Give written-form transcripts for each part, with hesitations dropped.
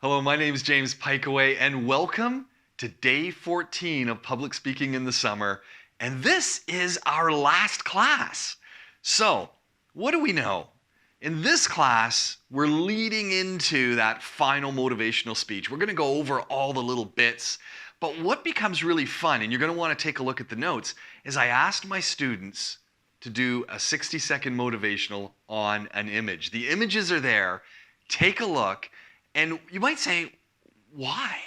Hello, my name is James Pikeway, and welcome to day 14 of Public Speaking in the Summer. And this is our last class. So, what do we know? In this class, we're leading into that final motivational speech. We're going to go over all the little bits. But what becomes really fun, and you're going to want to take a look at the notes, is I asked my students to do a 60-second motivational on an image. The images are there. Take a look. And you might say, why?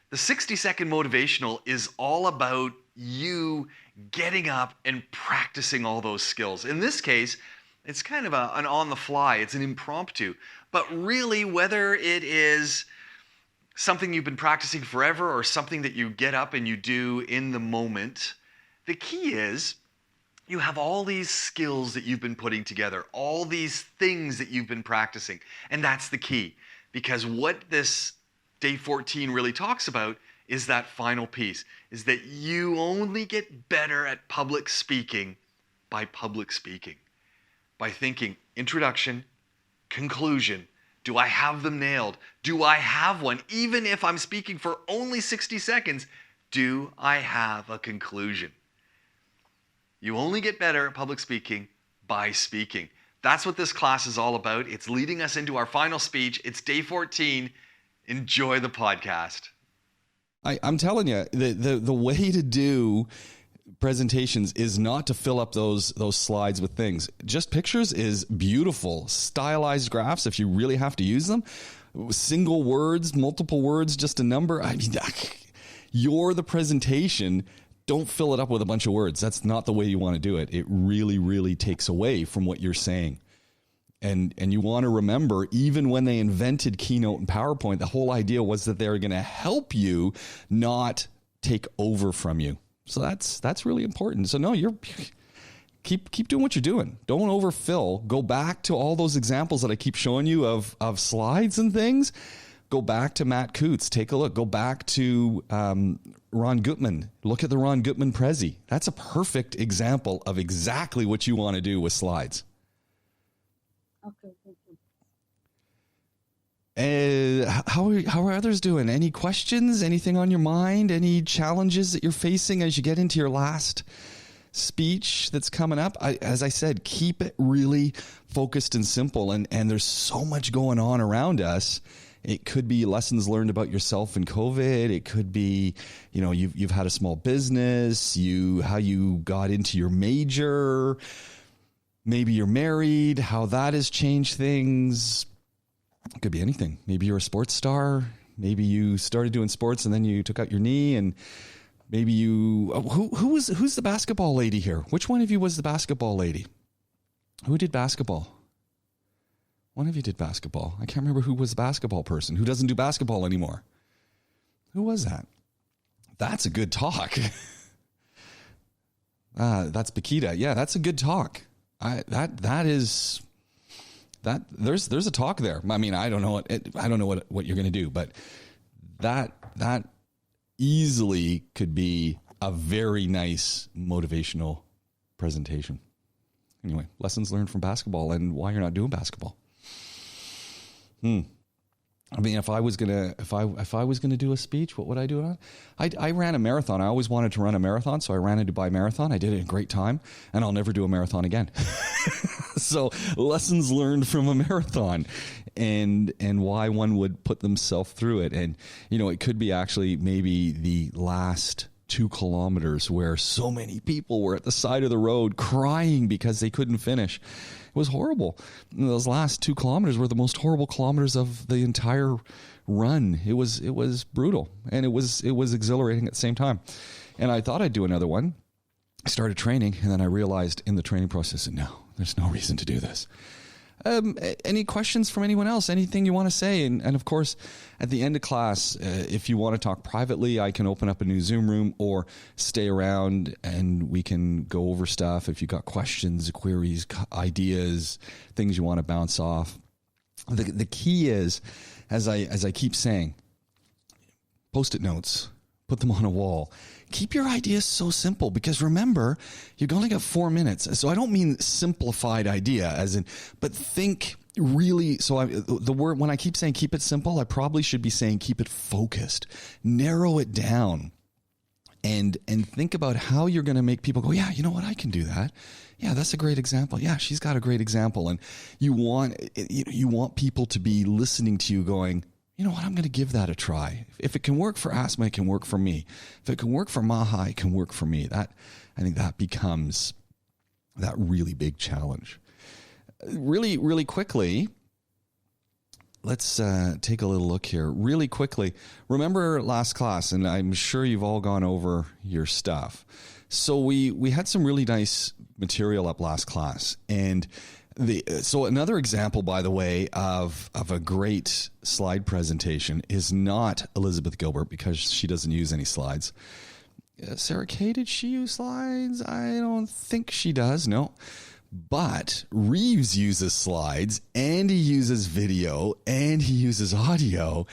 The 60-second motivational is all about you getting up and practicing all those skills. In this case, it's kind of an on-the-fly. It's an impromptu. But really, whether it is something you've been practicing forever or something that you get up and you do in the moment, the key is you have all these skills that you've been putting together, all these things that you've been practicing. And that's the key. Because what this day 14 really talks about is that final piece, is that you only get better at public speaking by public speaking. By thinking introduction, conclusion. Do I have them nailed? Do I have one? Even if I'm speaking for only 60 seconds, do I have a conclusion? You only get better at public speaking by speaking. That's what this class is all about. It's leading us into our final speech. It's day 14. Enjoy the podcast. I'm telling you, the way to do presentations is not to fill up those slides with things. Just pictures is beautiful. Stylized graphs, if you really have to use them. Single words, multiple words, just a number. I mean, you're the presentation. Don't fill it up with a bunch of words. That's not the way you want to do it. It really, really takes away from what you're saying. And you want to remember, even when they invented Keynote and PowerPoint, the whole idea was that they were going to help you, not take over from you. So that's really important. So no, keep doing what you're doing. Don't overfill. Go back to all those examples that I keep showing you of slides and things. Go back to Matt Coots. Take a look. Go back to Ron Gutman. Look at the Ron Gutman Prezi. That's a perfect example of exactly what you want to do with slides. Okay, thank you. How are others doing? Any questions? Anything on your mind? Any challenges that you're facing as you get into your last speech that's coming up? As I said, keep it really focused and simple. And there's so much going on around us. It could be lessons learned about yourself in COVID. It could be, you've had a small business, how you got into your major. Maybe you're married, how that has changed things. It could be anything. Maybe you're a sports star. Maybe you started doing sports and then you took out your knee, and maybe who's the basketball lady here? Which one of you was the basketball lady? Who did basketball? One of you did basketball. I can't remember who was the basketball person who doesn't do basketball anymore. Who was that? That's a good talk. That's Bakita. Yeah, that's a good talk. There's a talk there. I mean, I don't know what you're going to do, but that easily could be a very nice motivational presentation. Anyway, lessons learned from basketball and why you're not doing basketball. I mean, if I was gonna do a speech, what would I do it on? I ran a marathon. I always wanted to run a marathon, so I ran a Dubai marathon. I did it in great time, and I'll never do a marathon again. So lessons learned from a marathon, and why one would put themselves through it. And it could be actually maybe the last 2 kilometers where so many people were at the side of the road crying because they couldn't finish. It was horrible. And those last 2 kilometers were the most horrible kilometers of the entire run. It was brutal, and it was exhilarating at the same time. And I thought I'd do another one. I started training, and then I realized in the training process, no, there's no reason to do this. Any questions from anyone else? Anything you want to say? And of course, at the end of class, if you want to talk privately, I can open up a new Zoom room or stay around and we can go over stuff. If you got questions, queries, ideas, things you want to bounce off. The key is, as I keep saying, Post-it notes, put them on a wall. Keep your ideas so simple, because remember, you've only got 4 minutes. So I don't mean simplified idea but think really, so the word, when I keep saying keep it simple, I probably should be saying keep it focused, narrow it down, and think about how you're going to make people go, yeah, you know what, I can do that. Yeah, that's a great example. Yeah, she's got a great example. And you want people to be listening to you going, you know what, I'm going to give that a try. If it can work for Asma, it can work for me. If it can work for Maha, it can work for me. I think that becomes that really big challenge. Really, really quickly, let's take a little look here. Really quickly, remember last class, and I'm sure you've all gone over your stuff. So we had some really nice material up last class, and so another example, by the way, of a great slide presentation is not Elizabeth Gilbert, because she doesn't use any slides. Sarah Kay, did she use slides? I don't think she does. No. But Reeves uses slides, and he uses video, and he uses audio,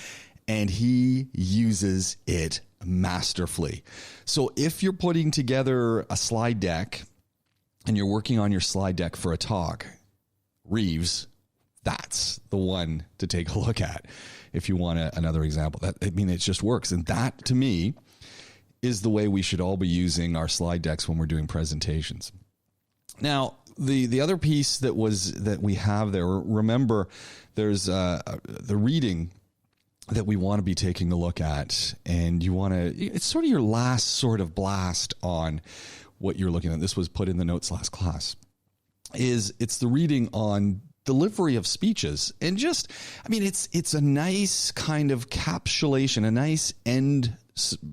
and he uses it masterfully. So if you're putting together a slide deck and you're working on your slide deck for a talk, Reeves, that's the one to take a look at if you want another example. It just works. And that, to me, is the way we should all be using our slide decks when we're doing presentations. Now, the other piece that we have there, remember, there's the reading that we want to be taking a look at, and it's sort of your last sort of blast on what you're looking at. This was put in the notes last class. It's the reading on delivery of speeches, and it's a nice kind of capsulation, a nice end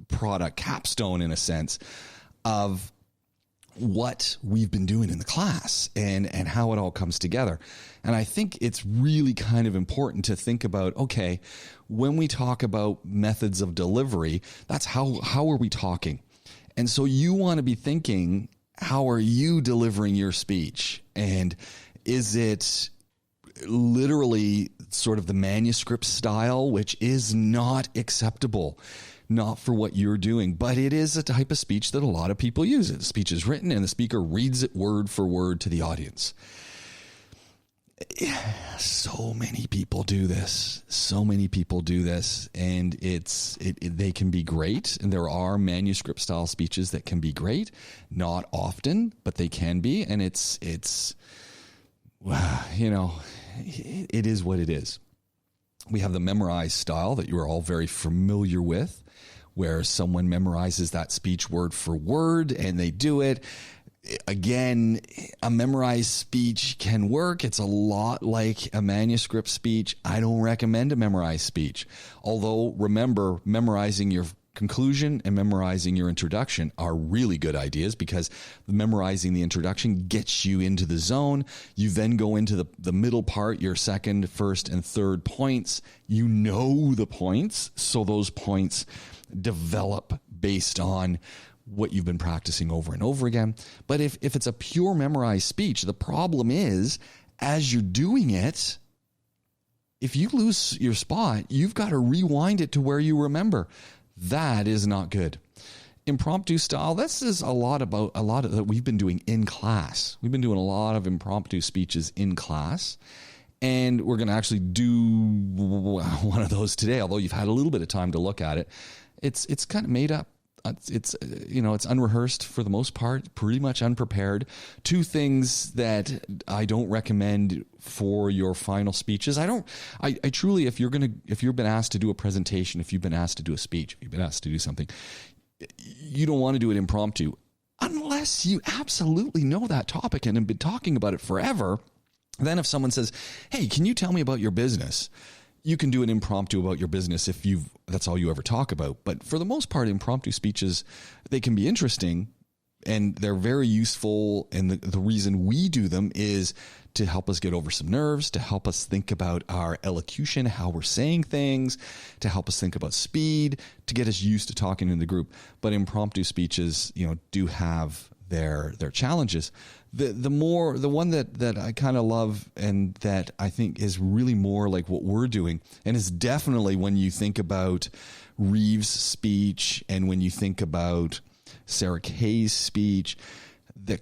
product, capstone in a sense, of what we've been doing in the class and how it all comes together. And I think it's really kind of important to think about, okay, when we talk about methods of delivery, that's how are we talking? And so you want to be thinking, how are you delivering your speech? And is it literally sort of the manuscript style, which is not acceptable? Not for what you're doing, but it is a type of speech that a lot of people use. The speech is written and the speaker reads it word for word to the audience. So many people do this. And they can be great. And there are manuscript style speeches that can be great. Not often, but they can be. And it is what it is. We have the memorized style that you are all very familiar with, where someone memorizes that speech word for word and they do it. Again, a memorized speech can work. It's a lot like a manuscript speech. I don't recommend a memorized speech. Although, remember, memorizing your conclusion and memorizing your introduction are really good ideas, because memorizing the introduction gets you into the zone. You then go into the middle part, your second, first, and third points. You know the points, so those points develop based on what you've been practicing over and over again. But if it's a pure memorized speech, the problem is, as you're doing it, if you lose your spot, you've got to rewind it to where you remember. That is not good. Impromptu style, this is a lot of that we've been doing in class. We've been doing a lot of impromptu speeches in class. And we're going to actually do one of those today, although you've had a little bit of time to look at it. It's kind of made up. It's unrehearsed for the most part, pretty much unprepared. Two things that I don't recommend for your final speeches. I truly, if you've been asked to do a presentation, if you've been asked to do a speech, if you've been asked to do something, you don't want to do it impromptu unless you absolutely know that topic and have been talking about it forever. Then if someone says, hey, can you tell me about your business? You can do an impromptu about your business if that's all you ever talk about. But for the most part, impromptu speeches, they can be interesting and they're very useful. And the reason we do them is to help us get over some nerves, to help us think about our elocution, how we're saying things, to help us think about speed, to get us used to talking in the group. But impromptu speeches, do have their challenges. The one that I kind of love and that I think is really more like what we're doing, and is definitely when you think about Reeves' speech and when you think about Sarah Kay's speech, the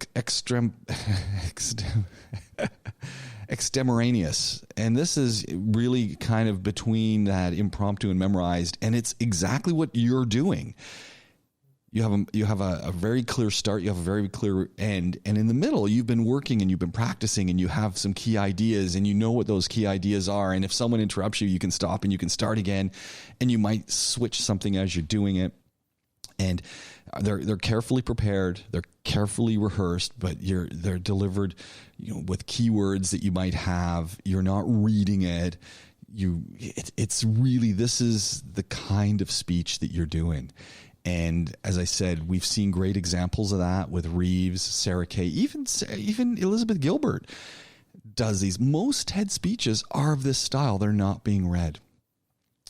extemporaneous. And this is really kind of between that impromptu and memorized. And it's exactly what you're doing. You have a very clear start. You have a very clear end. And in the middle, you've been working and you've been practicing and you have some key ideas and you know what those key ideas are. And if someone interrupts you, you can stop and you can start again. And you might switch something as you're doing it. And they're carefully prepared. They're carefully rehearsed, but they're delivered, with keywords that you might have. You're not reading it. It's really, this is the kind of speech that you're doing. And as I said, we've seen great examples of that with Reeves, Sarah Kay, even Elizabeth Gilbert does these. Most TED speeches are of this style. They're not being read.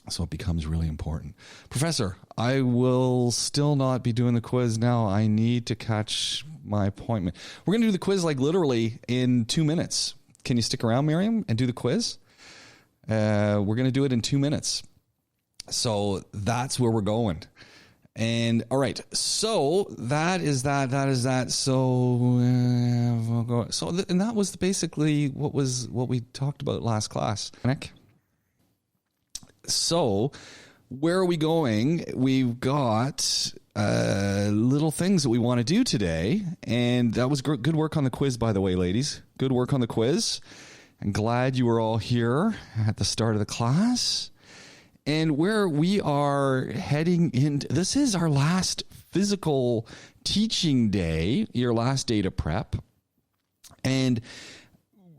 So it becomes really important. Professor, I will still not be doing the quiz now. I need to catch my appointment. We're going to do the quiz like literally in 2 minutes. Can you stick around, Miriam, and do the quiz? We're going to do it in 2 minutes. So that's where we're going. And all right, so that is that. So and that was basically what we talked about last class. Nick? So where are we going? We've got little things that we want to do today, and that was good work on the quiz, by the way, ladies. Good work on the quiz. I'm glad you were all here at the start of the class. And where we are heading into, this is our last physical teaching day, your last day to prep. And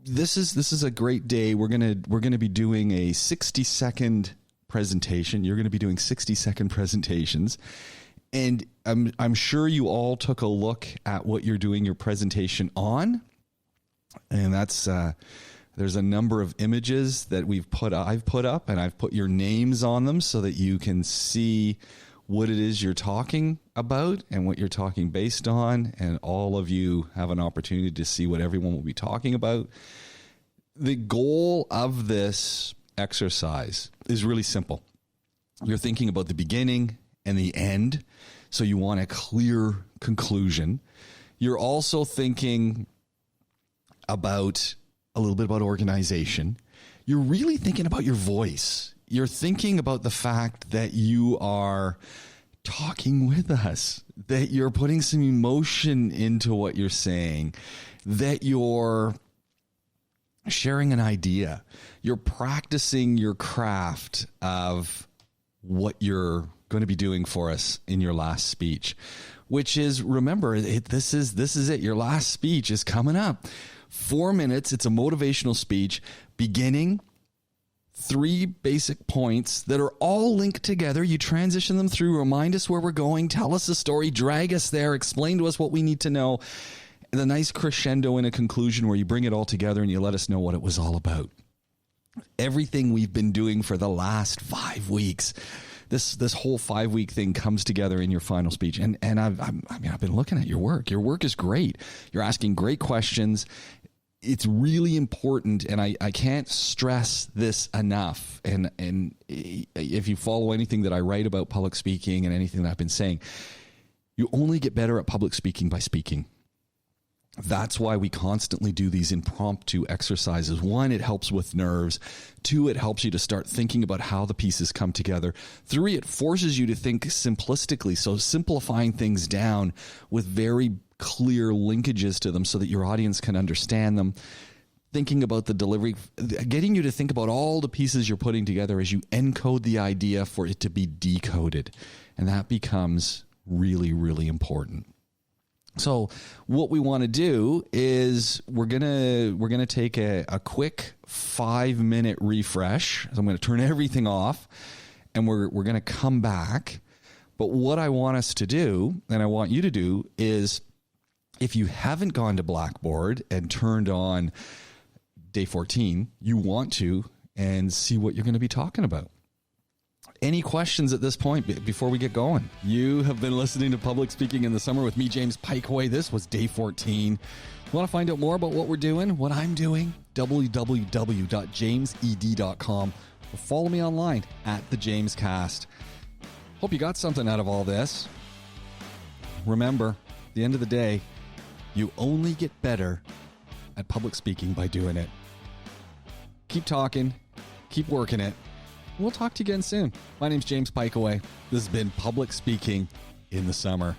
this is a great day. We're gonna be doing a 60-second presentation. You're gonna be doing 60-second presentations. And I'm sure you all took a look at what you're doing your presentation on. And that's there's a number of images that I've put up, and I've put your names on them so that you can see what it is you're talking about and what you're talking based on, and all of you have an opportunity to see what everyone will be talking about. The goal of this exercise is really simple. You're thinking about the beginning and the end, so you want a clear conclusion. You're also thinking about a little bit about organization. You're really thinking about your voice. You're thinking about the fact that you are talking with us, that you're putting some emotion into what you're saying, that you're sharing an idea. You're practicing your craft of what you're going to be doing for us in your last speech, which is, remember, this is it. Your last speech is coming up. 4 minutes. It's a motivational speech, beginning, 3 basic points that are all linked together. You transition them through, remind us where we're going, tell us a story, drag us there, explain to us what we need to know. And the nice crescendo in a conclusion where you bring it all together and you let us know what it was all about. Everything we've been doing for the last 5 weeks, this whole 5-week thing comes together in your final speech. And I've been looking at your work. Your work is great. You're asking great questions. It's really important, and I can't stress this enough. And if you follow anything that I write about public speaking and anything that I've been saying, you only get better at public speaking by speaking. That's why we constantly do these impromptu exercises. 1, it helps with nerves. 2, it helps you to start thinking about how the pieces come together. 3, it forces you to think simplistically, so simplifying things down with very clear linkages to them so that your audience can understand them. Thinking about the delivery, getting you to think about all the pieces you're putting together as you encode the idea for it to be decoded. And that becomes really, really important. So what we want to do is we're gonna take a quick 5-minute refresh. So I'm going to turn everything off, and we're going to come back. But what I want us to do, and I want you to do, is if you haven't gone to Blackboard and turned on day 14, you want to, and see what you're going to be talking about. Any questions at this point before we get going? You have been listening to Public Speaking in the Summer with me, James Pikeway. This was day 14. Want to find out more about what we're doing, what I'm doing? www.jamesed.com, or follow me online at The James Cast. Hope you got something out of all this. Remember, at the end of the day, you only get better at public speaking by doing it. keep talking, keep working it. We'll talk to you again soon. My name's James Pikeway. This has been Public Speaking in the Summer.